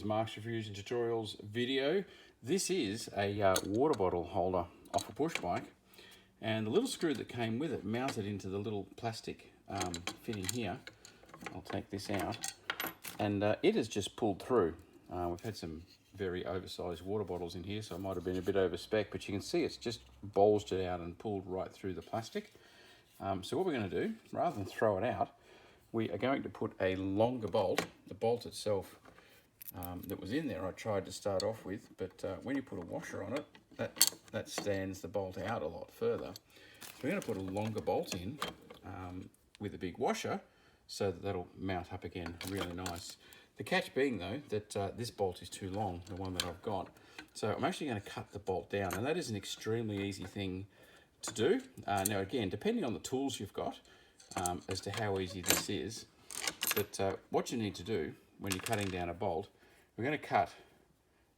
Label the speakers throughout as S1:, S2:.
S1: today's Mark's Reviews and Tutorials video. This is a water bottle holder off a push bike, and the little screw that came with it mounted into the little plastic fitting here. I'll take this out, and it has just pulled through. We've had some very oversized water bottles in here, so it might have been a bit over spec, but you can see it's just bulged it out and pulled right through the plastic. So what we're going to do, rather than throw it out, we are going to put a longer bolt. The bolt itself that was in there I tried to start off with, but when you put a washer on it, that stands the bolt out a lot further. So we're going to put a longer bolt in with a big washer, so that'll mount up again really nice. The catch being though that this bolt is too long, the one that I've got. So I'm actually going to cut the bolt down, and that is an extremely easy thing to do. Now again, depending on the tools you've got, as to how easy this is, but what you need to do when you're cutting down a bolt, we're going to cut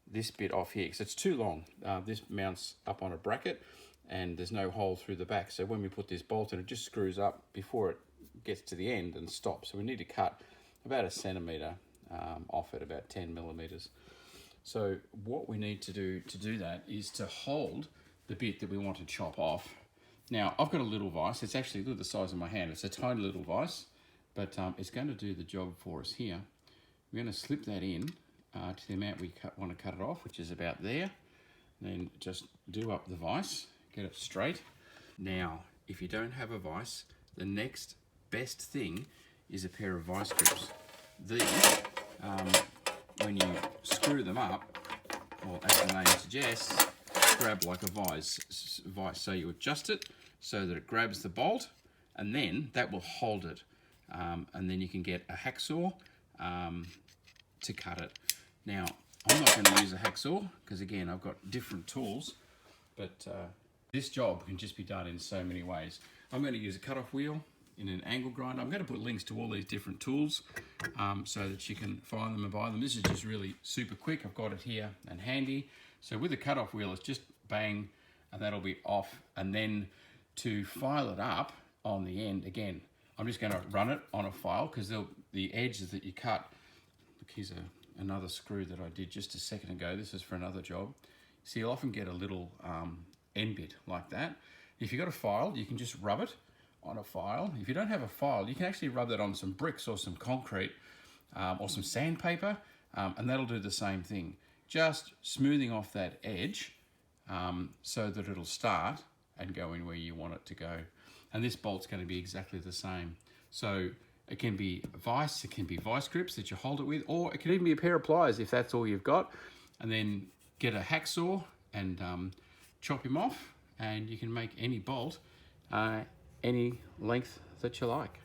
S1: this bit off here because it's too long. This mounts up on a bracket and there's no hole through the back, so when we put this bolt in, it just screws up before it gets to the end and stops. So we need to cut about 1 centimetre off at about 10 millimeters. So what we need to do that is to hold the bit that we want to chop off. Now, I've got a little vise. It's actually the size of my hand. It's a tiny little vise, but it's going to do the job for us here. We're going to slip that in to the amount we want to cut it off, which is about there. Then just do up the vise, get it straight. Now, if you don't have a vise, the next best thing is a pair of vice grips. These, when you screw them up, well, as the name suggests, grab like a vice. So you adjust it so that it grabs the bolt, and then that will hold it. And then you can get a hacksaw to cut it. Now, I'm not going to use a hacksaw because again, I've got different tools, but this job can just be done in so many ways. I'm going to use a cut-off wheel in an angle grinder. I'm going to put links to all these different tools so that you can find them and buy them. This is just really super quick. I've got it here and handy. So with the cut-off wheel, it's just bang, and that'll be off. And then to file it up on the end, again, I'm just going to run it on a file because the edges that you cut, look, here's another screw that I did just a second ago. This is for another job. So you'll often get a little end bit like that. If you've got a file, you can just rub it on a file. If you don't have a file, you can actually rub that on some bricks or some concrete or some sandpaper, and that'll do the same thing. Just smoothing off that edge so that it'll start and go in where you want it to go. And this bolt's going to be exactly the same. So it can be vice, it can be vice grips that you hold it with, or it can even be a pair of pliers if that's all you've got. And then get a hacksaw and chop him off, and you can make any bolt any length that you like.